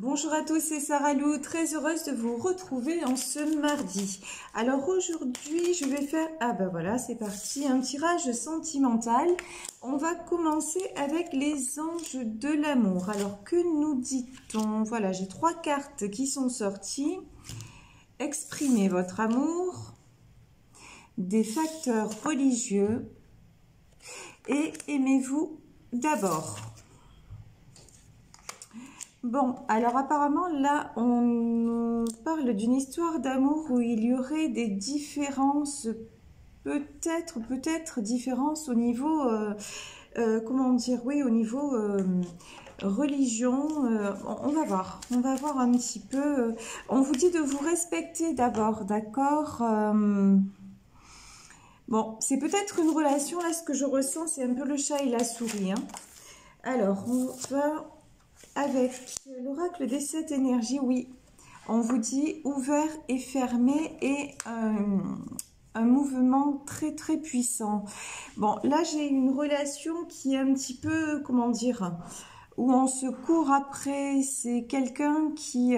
Bonjour à tous, c'est Sarah Lou, très heureuse de vous retrouver en ce mardi. Alors aujourd'hui, je vais faire, voilà, c'est parti, un tirage sentimental. On va commencer avec les anges de l'amour. Alors que nous dit-on? Voilà, j'ai 3 cartes qui sont sorties. Exprimez votre amour, des facteurs religieux et aimez-vous d'abord. Bon, alors apparemment, là, on nous parle d'une histoire d'amour où il y aurait des différences, peut-être différences au niveau, comment dire, oui, au niveau religion. On va voir un petit peu. On vous dit de vous respecter d'abord, d'accord? Bon, c'est peut-être une relation, là, ce que je ressens, c'est un peu le chat et la souris, hein. Alors, on va... Avec l'oracle des 7 énergies, oui, on vous dit ouvert et fermé et un mouvement très très puissant. Bon, là j'ai une relation qui est un petit peu, comment dire, où on se court après, c'est quelqu'un qui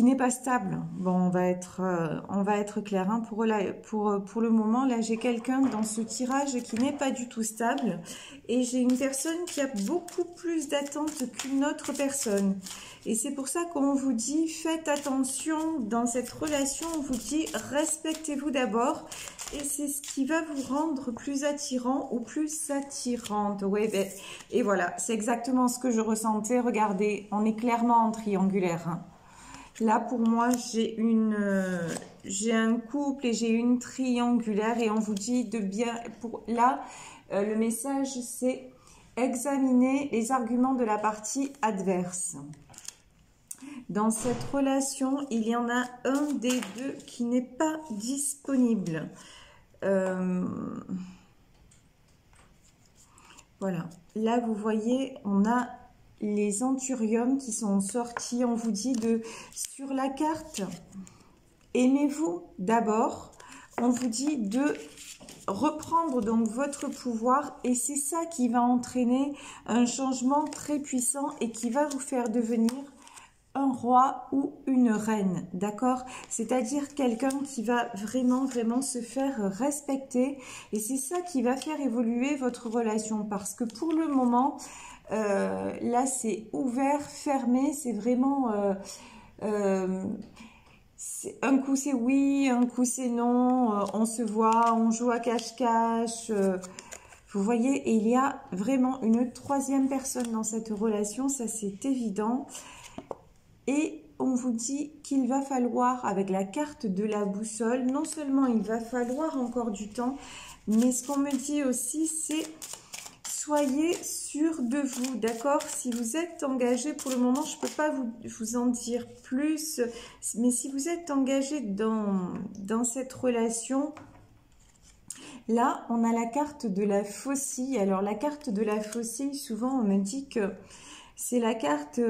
n'est pas stable. Bon, on va être clair, hein. Pour le moment, là, j'ai quelqu'un dans ce tirage qui n'est pas du tout stable. Et j'ai une personne qui a beaucoup plus d'attentes qu'une autre personne. Et c'est pour ça qu'on vous dit, faites attention dans cette relation. On vous dit, respectez-vous d'abord. Et c'est ce qui va vous rendre plus attirant ou plus attirante. Ouais, ben, et voilà, c'est exactement ce que je ressentais. Regardez, on est clairement en triangulaire, hein. Là, pour moi, j'ai un couple et j'ai une triangulaire et on vous dit de bien... le message, c'est examiner les arguments de la partie adverse. Dans cette relation, il y en a un des deux qui n'est pas disponible. Voilà. Là, vous voyez, on a... les anthuriums qui sont sortis, on vous dit sur la carte, aimez-vous d'abord, on vous dit de reprendre donc votre pouvoir et c'est ça qui va entraîner un changement très puissant et qui va vous faire devenir un roi ou une reine, d'accord? C'est-à-dire quelqu'un qui va vraiment se faire respecter et c'est ça qui va faire évoluer votre relation parce que pour le moment, là c'est ouvert, fermé, c'est vraiment... un coup c'est oui, un coup c'est non, on se voit, on joue à cache-cache... vous voyez, et il y a vraiment une troisième personne dans cette relation, ça c'est évident. Et on vous dit qu'il va falloir, avec la carte de la boussole, non seulement il va falloir encore du temps, mais ce qu'on me dit aussi, c'est soyez sûr de vous, d'accord? Si vous êtes engagé, pour le moment, je ne peux pas vous en dire plus, mais si vous êtes engagé dans cette relation, là, on a la carte de la faucille. Alors, la carte de la faucille, souvent, on me dit que c'est la carte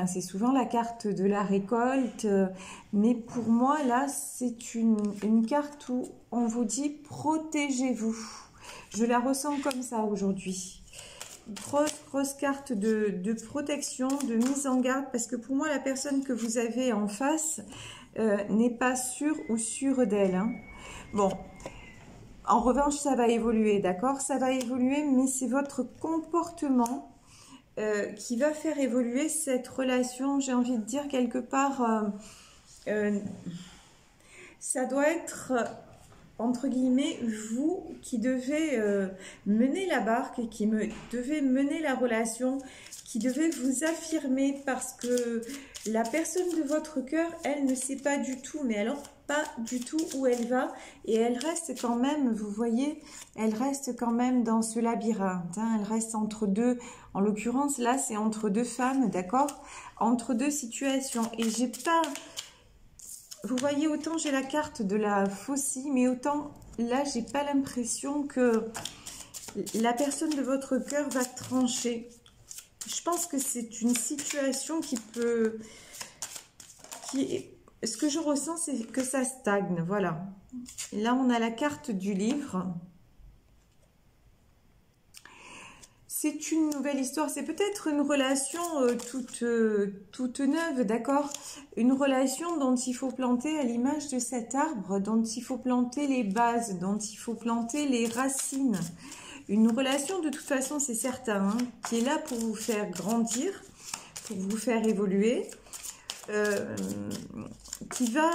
c'est souvent la carte de la récolte, mais pour moi, là, c'est une carte où on vous dit protégez-vous. Je la ressens comme ça aujourd'hui. Grosse carte de protection, de mise en garde, parce que pour moi, la personne que vous avez en face n'est pas sûre ou sûre d'elle, hein. Bon, en revanche, ça va évoluer, d'accord? Ça va évoluer, mais c'est votre comportement qui va faire évoluer cette relation, j'ai envie de dire quelque part, ça doit être, entre guillemets, vous qui devez mener la barque, qui devez mener la relation, qui devez vous affirmer parce que la personne de votre cœur, elle ne sait pas du tout, mais alors pas du tout où elle va et elle reste quand même, vous voyez, elle reste quand même dans ce labyrinthe, hein, elle reste entre deux, en l'occurrence là c'est entre deux femmes, d'accord, entre deux situations et j'ai pas, vous voyez, autant j'ai la carte de la faucille, mais autant là j'ai pas l'impression que la personne de votre cœur va trancher. Je pense que c'est une situation qui peut, ce que je ressens, c'est que ça stagne, voilà. Là, on a la carte du livre. c'est une nouvelle histoire, c'est peut-être une relation toute neuve, d'accord? Une relation dont il faut planter à l'image de cet arbre, dont il faut planter les bases, dont il faut planter les racines. Une relation, de toute façon, c'est certain, hein, qui est là pour vous faire grandir, pour vous faire évoluer, qui va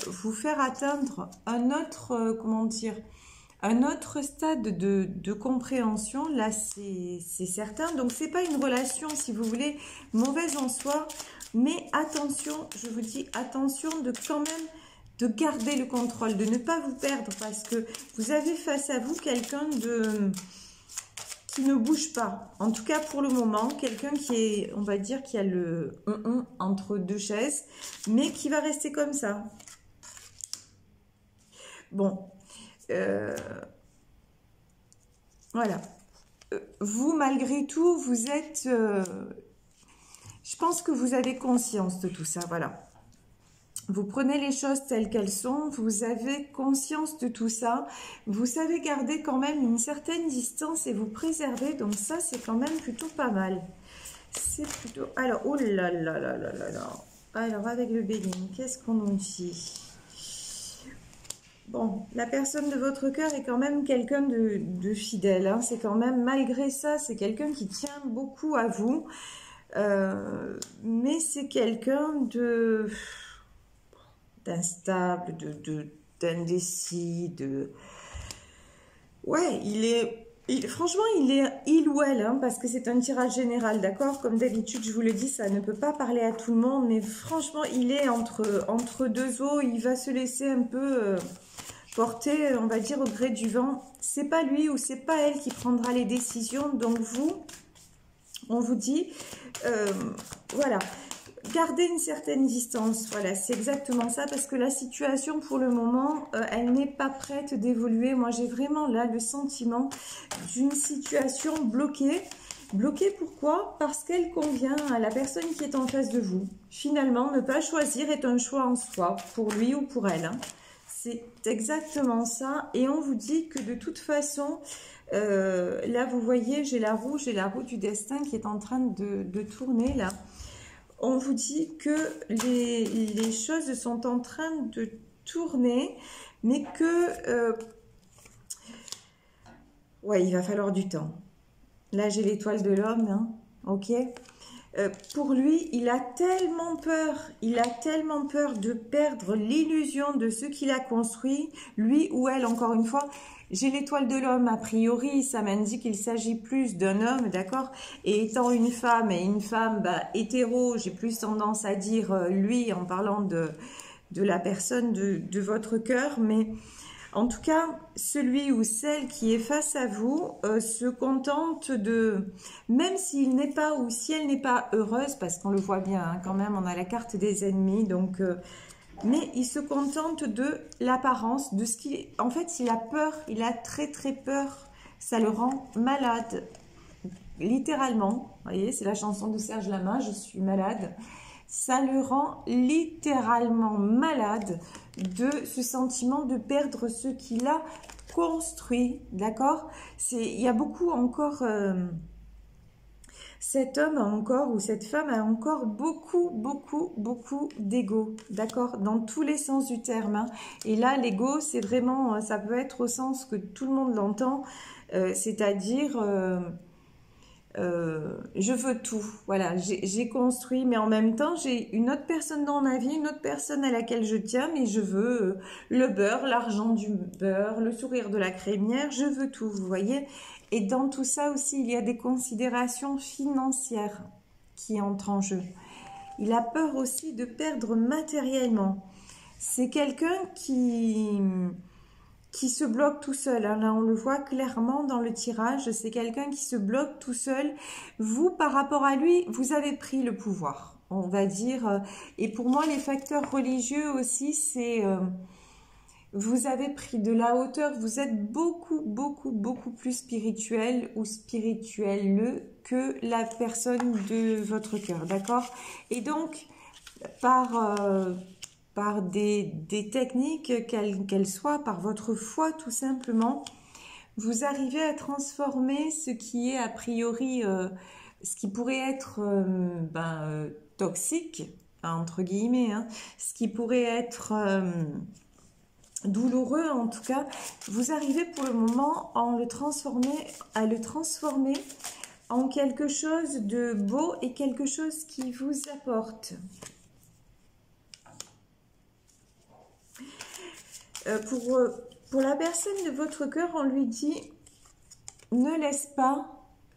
vous faire atteindre un autre, comment dire, un autre stade de compréhension. Là, c'est certain. Donc, c'est pas une relation, si vous voulez, mauvaise en soi, mais attention, je vous dis, attention de quand même de garder le contrôle, de ne pas vous perdre, parce que vous avez face à vous quelqu'un qui ne bouge pas. En tout cas, pour le moment, quelqu'un qui est, on va dire, qui a le entre deux chaises, mais qui va rester comme ça. Bon. Voilà. Vous, malgré tout, vous êtes... je pense que vous avez conscience de tout ça, voilà. Vous prenez les choses telles qu'elles sont, vous avez conscience de tout ça, vous savez garder quand même une certaine distance et vous préserver, donc ça, c'est quand même plutôt pas mal. C'est plutôt... Alors, oh là là là là là là. Alors, avec le béguin, qu'est-ce qu'on nous dit ? Bon, la personne de votre cœur est quand même quelqu'un de fidèle. Hein. C'est quand même, malgré ça, c'est quelqu'un qui tient beaucoup à vous. Mais c'est quelqu'un d'instable, d'indécis, Ouais, franchement, il ou elle, hein, parce que c'est un tirage général, d'accord? Comme d'habitude, je vous le dis, ça ne peut pas parler à tout le monde, mais franchement, il est entre deux eaux. Il va se laisser un peu... porter, on va dire, au gré du vent. C'est pas lui ou c'est pas elle qui prendra les décisions. Donc vous, on vous dit, voilà, gardez une certaine distance. Voilà, c'est exactement ça, parce que la situation, pour le moment, elle n'est pas prête d'évoluer. Moi, j'ai vraiment là le sentiment d'une situation bloquée. Bloquée pourquoi? Parce qu'elle convient à la personne qui est en face de vous. Finalement, ne pas choisir est un choix en soi, pour lui ou pour elle, hein. C'est exactement ça. Et on vous dit que de toute façon, là, vous voyez, j'ai la roue du destin qui est en train de tourner, là. On vous dit que les choses sont en train de tourner, mais que... ouais, il va falloir du temps. Là, j'ai l'étoile de l'homme, hein, ok ? Pour lui, il a tellement peur de perdre l'illusion de ce qu'il a construit, lui ou elle, encore une fois. J'ai l'étoile de l'homme, a priori, ça m'indique qu'il s'agit plus d'un homme, d'accord? Et étant une femme, et une femme hétéro, j'ai plus tendance à dire lui en parlant de la personne de votre cœur, mais... En tout cas, celui ou celle qui est face à vous se contente de, même s'il n'est pas ou si elle n'est pas heureuse, parce qu'on le voit bien, hein, quand même, on a la carte des ennemis, donc, mais il se contente de l'apparence, de ce qu'il, en fait, il a peur, il a très très peur, ça le rend malade, littéralement. Vous voyez, c'est la chanson de Serge Lama, je suis malade. Ça le rend littéralement malade de ce sentiment de perdre ce qu'il a construit, d'accord? Il y a beaucoup encore... cet homme a encore, ou cette femme a encore beaucoup d'ego, d'accord? Dans tous les sens du terme. Hein. Et là, l'ego, c'est vraiment... ça peut être au sens que tout le monde l'entend, c'est-à-dire... je veux tout, voilà, j'ai construit, mais en même temps, j'ai une autre personne dans ma vie, une autre personne à laquelle je tiens, mais je veux le beurre, l'argent du beurre, le sourire de la crémière, je veux tout, vous voyez. Et dans tout ça aussi, il y a des considérations financières qui entrent en jeu. Il a peur aussi de perdre matériellement. C'est quelqu'un qui se bloque tout seul. Hein. Là, on le voit clairement dans le tirage. C'est quelqu'un qui se bloque tout seul. Vous, par rapport à lui, vous avez pris le pouvoir, on va dire. Et pour moi, les facteurs religieux aussi, c'est... vous avez pris de la hauteur. Vous êtes beaucoup plus spirituel ou spirituel que la personne de votre cœur, d'accord? Et donc, par des techniques, qu'elles soient, par votre foi tout simplement, vous arrivez à transformer ce qui est a priori, ce qui pourrait être toxique, entre guillemets, hein, ce qui pourrait être douloureux en tout cas, vous arrivez pour le moment à le transformer en quelque chose de beau et quelque chose qui vous apporte. Pour la personne de votre cœur, on lui dit ne laisse pas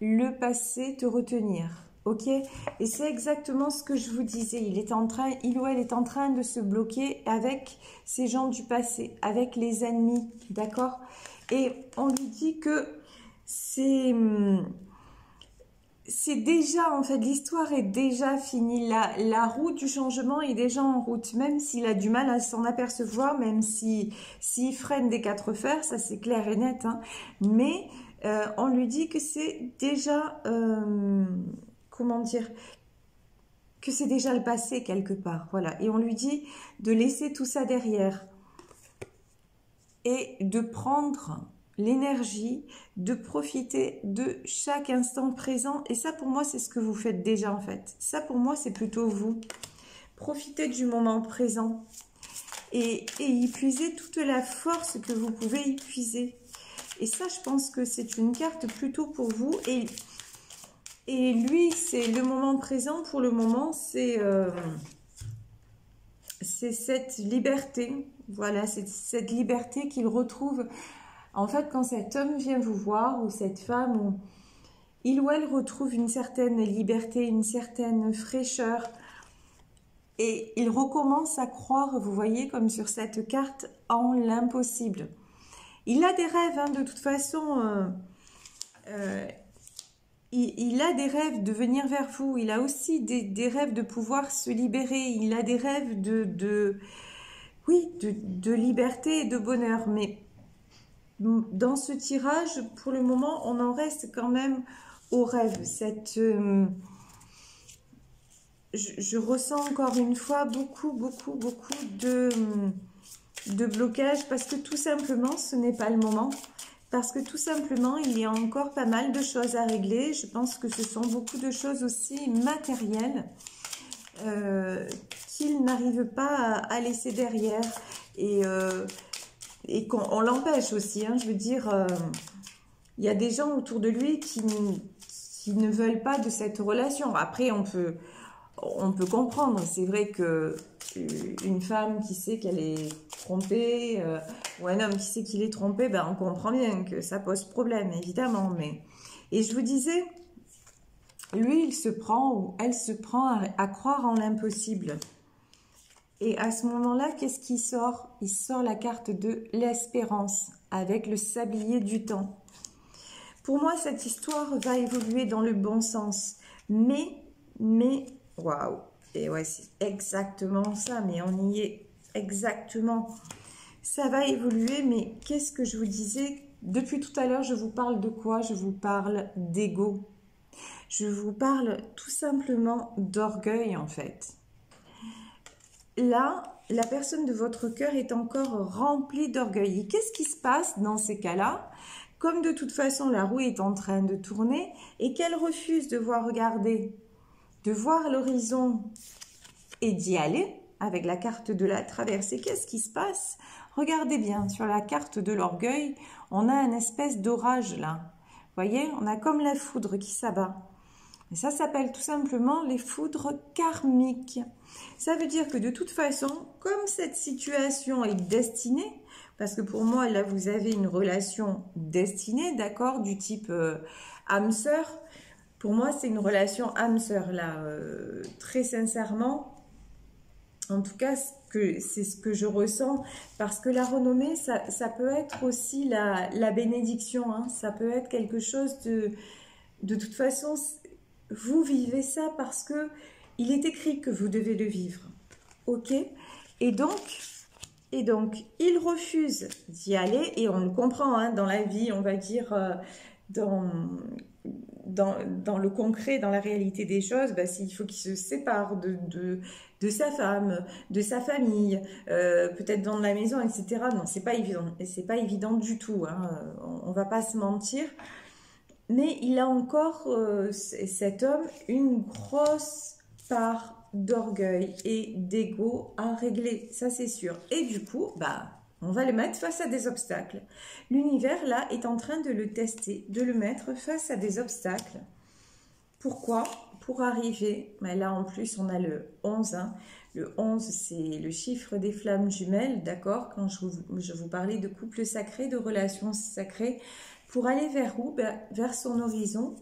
le passé te retenir, ok? Et c'est exactement ce que je vous disais, il ou elle est en train de se bloquer avec ces gens du passé, avec les ennemis, d'accord? Et on lui dit que c'est déjà, en fait, l'histoire est déjà finie, la roue du changement est déjà en route, même s'il a du mal à s'en apercevoir, même s'il freine des quatre fers, ça c'est clair et net, hein, mais on lui dit que c'est déjà, comment dire, que c'est déjà le passé quelque part, voilà, et on lui dit de laisser tout ça derrière et de prendre l'énergie, de profiter de chaque instant présent. Et ça, pour moi, c'est ce que vous faites déjà, en fait. Ça, pour moi, c'est plutôt vous. Profitez du moment présent et y puisez toute la force que vous pouvez y puiser. Et ça, je pense que c'est une carte plutôt pour vous. Et lui, c'est le moment présent. Pour le moment, c'est cette liberté. Voilà, c'est cette liberté qu'il retrouve. En fait, quand cet homme vient vous voir, ou cette femme, il ou elle retrouve une certaine liberté, une certaine fraîcheur, et il recommence à croire, vous voyez, comme sur cette carte, en l'impossible. Il a des rêves, hein, de toute façon, il a des rêves de venir vers vous, il a aussi des rêves de pouvoir se libérer, il a des rêves de liberté et de bonheur, mais dans ce tirage, pour le moment, on en reste quand même au rêve. Je ressens encore une fois beaucoup de blocage parce que tout simplement, ce n'est pas le moment. Parce que tout simplement, il y a encore pas mal de choses à régler. Je pense que ce sont beaucoup de choses aussi matérielles qu'il n'arrive pas à laisser derrière. Et qu'on l'empêche aussi, hein, je veux dire, il y a des gens autour de lui qui ne veulent pas de cette relation. Après, on peut comprendre, c'est vrai que une femme qui sait qu'elle est trompée, ou un homme qui sait qu'il est trompé, ben on comprend bien que ça pose problème, évidemment. Et je vous disais, lui, il se prend, ou elle se prend à croire en l'impossible. Et à ce moment-là, qu'est-ce qui sort? Il sort la carte de l'espérance avec le sablier du temps. Pour moi, cette histoire va évoluer dans le bon sens. Mais, waouh! Et ouais, c'est exactement ça, mais on y est exactement. Ça va évoluer, mais qu'est-ce que je vous disais? Depuis tout à l'heure, je vous parle de quoi? Je vous parle d'ego. Je vous parle tout simplement d'orgueil, en fait. Là, la personne de votre cœur est encore remplie d'orgueil. Et qu'est-ce qui se passe dans ces cas-là? Comme de toute façon, la roue est en train de tourner et qu'elle refuse de voir regarder, de voir l'horizon et d'y aller avec la carte de la traversée, qu'est-ce qui se passe? Regardez bien, sur la carte de l'orgueil, on a une espèce d'orage là. Vous voyez, on a comme la foudre qui s'abat. Et ça s'appelle tout simplement les foudres karmiques. Ça veut dire que de toute façon, comme cette situation est destinée, parce que pour moi, là, vous avez une relation destinée, d'accord, du type âme-sœur. Pour moi, c'est une relation âme-sœur, là, très sincèrement. En tout cas, c'est ce que je ressens, parce que la renommée, ça peut être aussi la bénédiction, hein. Ça peut être quelque chose de toute façon... Vous vivez ça parce que il est écrit que vous devez le vivre. Ok? Et donc, il refuse d'y aller, et on le comprend, hein, dans la vie, on va dire, dans le concret, dans la réalité des choses, bah, il faut qu'il se sépare de sa femme, de sa famille, peut-être dans la maison, etc. Non, c'est pas évident, et c'est pas évident du tout, hein, on va pas se mentir. Mais il a encore, cet homme, une grosse part d'orgueil et d'ego à régler, ça c'est sûr. Et du coup, bah, on va le mettre face à des obstacles. L'univers, là, est en train de le tester, de le mettre face à des obstacles. Pourquoi? Pour arriver, mais là en plus on a le 11, hein. Le 11 c'est le chiffre des flammes jumelles, d'accord? Quand je vous parlais de couple sacré, de relations sacrées, pour aller vers où? Ben, vers son horizon,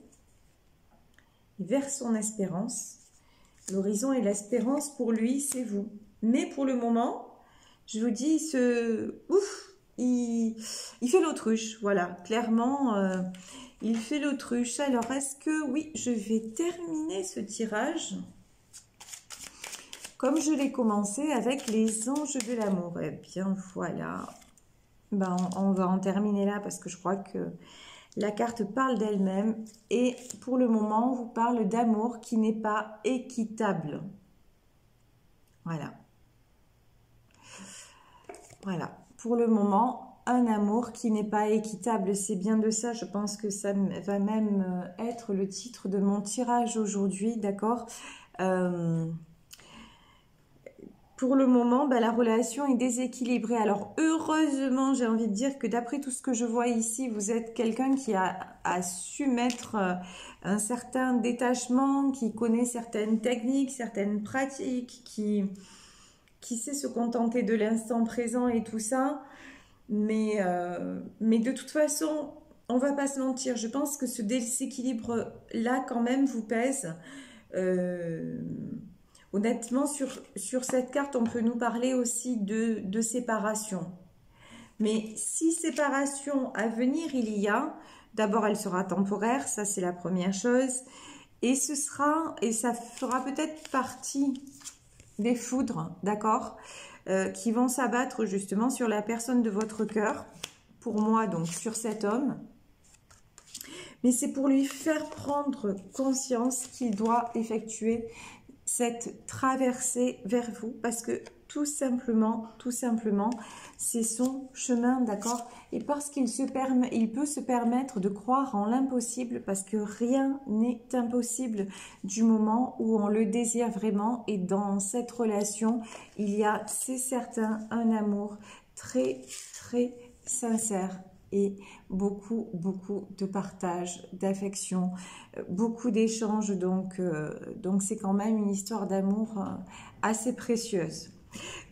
vers son espérance. L'horizon et l'espérance pour lui c'est vous. Mais pour le moment, je vous dis, il fait l'autruche, voilà, clairement, il fait l'autruche. Alors, est-ce que, oui, je vais terminer ce tirage, comme je l'ai commencé, avec les anges de l'amour. Eh bien, voilà, ben, on va en terminer là, parce que je crois que la carte parle d'elle-même, et pour le moment, on vous parle d'amour qui n'est pas équitable. Voilà. Voilà, pour le moment, un amour qui n'est pas équitable, c'est bien de ça, je pense que ça va même être le titre de mon tirage aujourd'hui, d'accord? Pour le moment, bah, la relation est déséquilibrée. Alors, heureusement, j'ai envie de dire que d'après tout ce que je vois ici, vous êtes quelqu'un qui a su mettre un certain détachement, qui connaît certaines techniques, certaines pratiques, qui sait se contenter de l'instant présent et tout ça. Mais de toute façon, on va pas se mentir. Je pense que ce déséquilibre-là, quand même, vous pèse. Honnêtement, sur cette carte, on peut nous parler aussi de séparation. Mais si séparation à venir il y a, d'abord elle sera temporaire, ça c'est la première chose. Et ça fera peut-être partie des foudres, d'accord, qui vont s'abattre justement sur la personne de votre cœur, pour moi donc sur cet homme. Mais c'est pour lui faire prendre conscience qu'il doit effectuer cette traversée vers vous, parce que tout simplement, c'est son chemin, d'accord? Et parce qu'il peut se permettre de croire en l'impossible, parce que rien n'est impossible du moment où on le désire vraiment. Et dans cette relation, il y a, c'est certain, un amour très, très sincère. Et beaucoup de partage, d'affection, beaucoup d'échanges. Donc c'est quand même une histoire d'amour assez précieuse.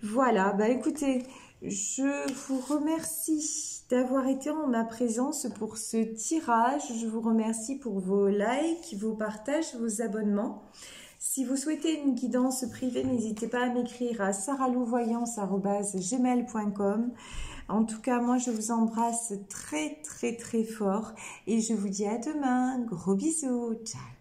Voilà, bah écoutez, je vous remercie d'avoir été en ma présence pour ce tirage. Je vous remercie pour vos likes, vos partages, vos abonnements. Si vous souhaitez une guidance privée, n'hésitez pas à m'écrire à saralouvoyance@gmail.com. En tout cas, moi, je vous embrasse très, très, très fort et je vous dis à demain. Gros bisous. Ciao.